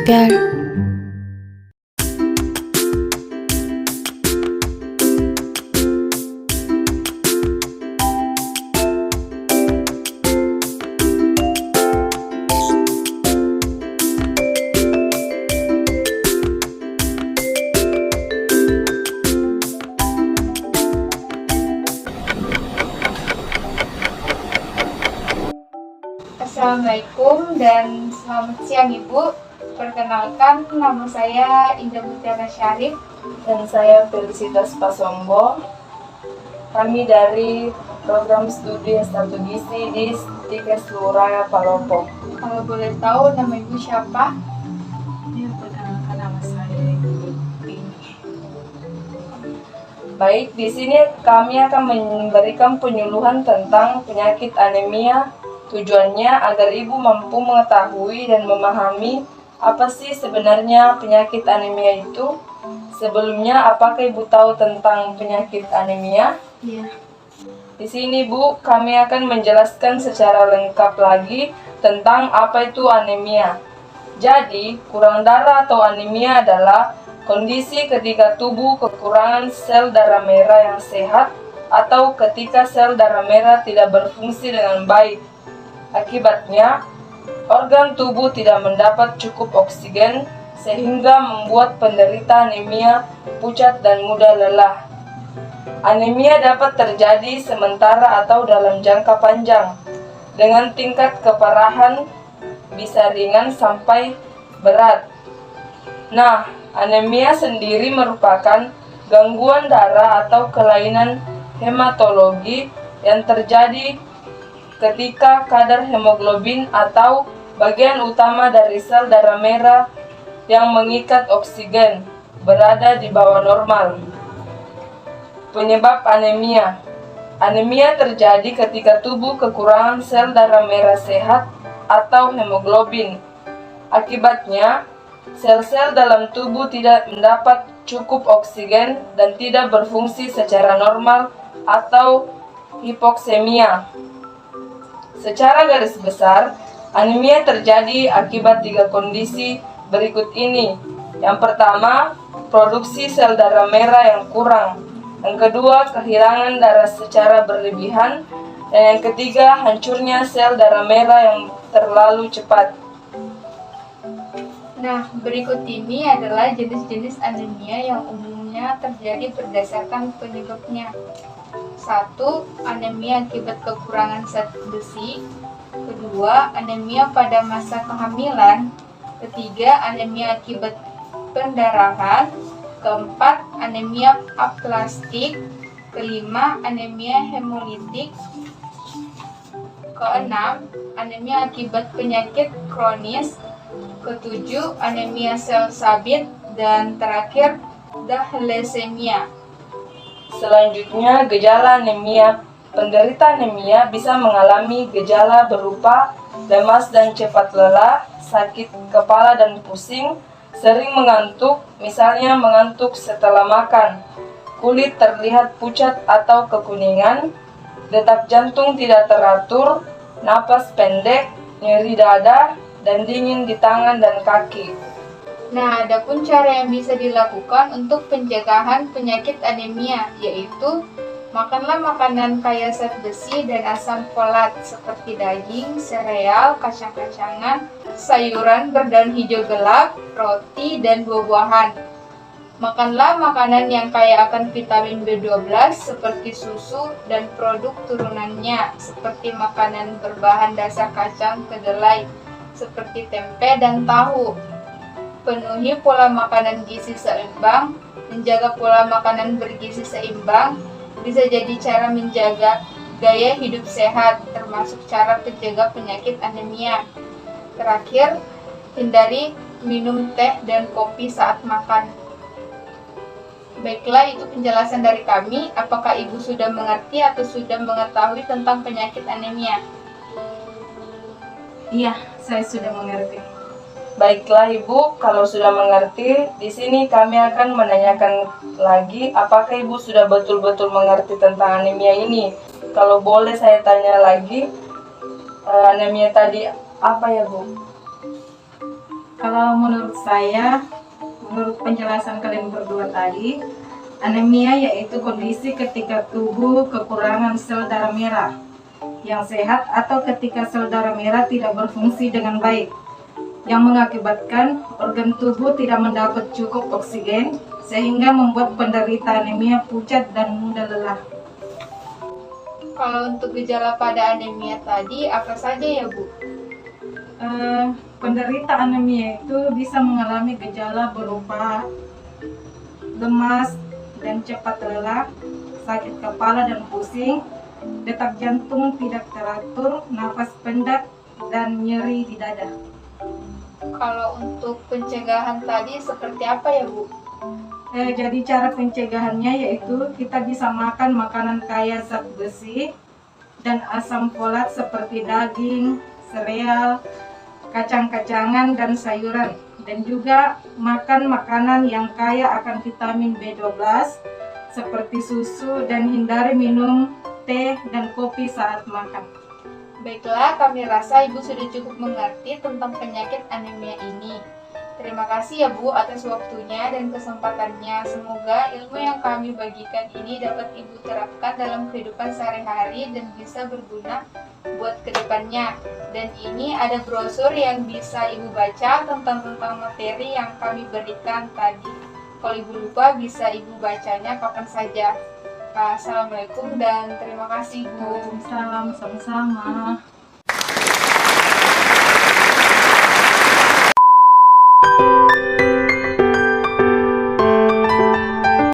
प्यार। Assalamualaikum dan selamat siang Ibu. Perkenalkan, nama saya Indah Mutiara Syarif. Dan saya Felicitas Pasombo. Kami dari program studi S1 Gizi di Stikes Luraya Palopo. Kalau boleh tahu nama Ibu siapa? Ya, perkenalkan nama saya Ibu Pini. Baik, di sini kami akan memberikan penyuluhan tentang penyakit anemia. Tujuannya agar ibu mampu mengetahui dan memahami apa sih sebenarnya penyakit anemia itu. Sebelumnya, apakah ibu tahu tentang penyakit anemia? Iya. Di sini Bu, kami akan menjelaskan secara lengkap lagi tentang apa itu anemia. Jadi, kurang darah atau anemia adalah kondisi ketika tubuh kekurangan sel darah merah yang sehat atau ketika sel darah merah tidak berfungsi dengan baik. Akibatnya, organ tubuh tidak mendapat cukup oksigen sehingga membuat penderita anemia pucat dan mudah lelah. Anemia dapat terjadi sementara atau dalam jangka panjang, dengan tingkat keparahan bisa ringan sampai berat. Nah, anemia sendiri merupakan gangguan darah atau kelainan hematologi yang terjadi ketika kadar hemoglobin atau bagian utama dari sel darah merah yang mengikat oksigen berada di bawah normal. Penyebab anemia. Anemia terjadi ketika tubuh kekurangan sel darah merah sehat atau hemoglobin. Akibatnya, sel-sel dalam tubuh tidak mendapat cukup oksigen dan tidak berfungsi secara normal atau hipoksemia. Secara garis besar, anemia terjadi akibat 3 kondisi berikut ini. Yang pertama, produksi sel darah merah yang kurang. Yang kedua, kehilangan darah secara berlebihan. Dan yang ketiga, hancurnya sel darah merah yang terlalu cepat. Nah, berikut ini adalah jenis-jenis anemia yang umumnya terjadi berdasarkan penyebabnya. 1. Anemia akibat kekurangan zat besi. Kedua, anemia pada masa kehamilan. Ketiga, anemia akibat pendarahan. Keempat, anemia aplastik. Kelima, anemia hemolitik. Keenam, anemia akibat penyakit kronis. Ketujuh, anemia sel sabit. Dan terakhir, thalassemia. Selanjutnya, gejala anemia. Penderita anemia bisa mengalami gejala berupa lemas dan cepat lelah, sakit kepala dan pusing, sering mengantuk, misalnya mengantuk setelah makan, kulit terlihat pucat atau kekuningan, detak jantung tidak teratur, napas pendek, nyeri dada, dan dingin di tangan dan kaki. Nah, adapun cara yang bisa dilakukan untuk pencegahan penyakit anemia, yaitu makanlah makanan kaya zat besi dan asam folat seperti daging, sereal, kacang-kacangan, sayuran berdaun hijau gelap, roti, dan buah-buahan. Makanlah makanan yang kaya akan vitamin B12 seperti susu dan produk turunannya seperti makanan berbahan dasar kacang kedelai seperti tempe dan tahu. Penuhi pola makanan gizi seimbang. Menjaga pola makanan bergizi seimbang bisa jadi cara menjaga gaya hidup sehat, termasuk cara penjaga penyakit anemia. Terakhir, hindari minum teh dan kopi saat makan. Baiklah, itu penjelasan dari kami. Apakah Ibu sudah mengerti atau sudah mengetahui tentang penyakit anemia? Iya, saya sudah mengerti. Baiklah Ibu, kalau sudah mengerti, di sini kami akan menanyakan lagi apakah Ibu sudah betul-betul mengerti tentang anemia ini. Kalau boleh saya tanya lagi, anemia tadi apa ya Bu? Kalau menurut saya, menurut penjelasan kalian berdua tadi, anemia yaitu kondisi ketika tubuh kekurangan sel darah merah yang sehat atau ketika sel darah merah tidak berfungsi dengan baik, yang mengakibatkan organ tubuh tidak mendapat cukup oksigen sehingga membuat penderita anemia pucat dan mudah lelah. Kalau untuk gejala pada anemia tadi, apa saja ya Bu? Penderita anemia itu bisa mengalami gejala berupa lemas dan cepat lelah, sakit kepala dan pusing, detak jantung tidak teratur, nafas pendek, dan nyeri di dada. Kalau untuk pencegahan tadi seperti apa ya Bu? Jadi cara pencegahannya yaitu kita bisa makan makanan kaya zat besi dan asam folat seperti daging, sereal, kacang-kacangan, dan sayuran. Dan juga makan makanan yang kaya akan vitamin B12 seperti susu dan hindari minum teh dan kopi saat makan. Baiklah, kami rasa Ibu sudah cukup mengerti tentang penyakit anemia ini. Terima kasih ya Bu atas waktunya dan kesempatannya. Semoga ilmu yang kami bagikan ini dapat Ibu terapkan dalam kehidupan sehari-hari dan bisa berguna buat kedepannya. Dan ini ada brosur yang bisa Ibu baca tentang materi yang kami berikan tadi. Kalau Ibu lupa bisa Ibu bacanya kapan saja. Assalamualaikum dan terima kasih Bu. Salam sama-sama.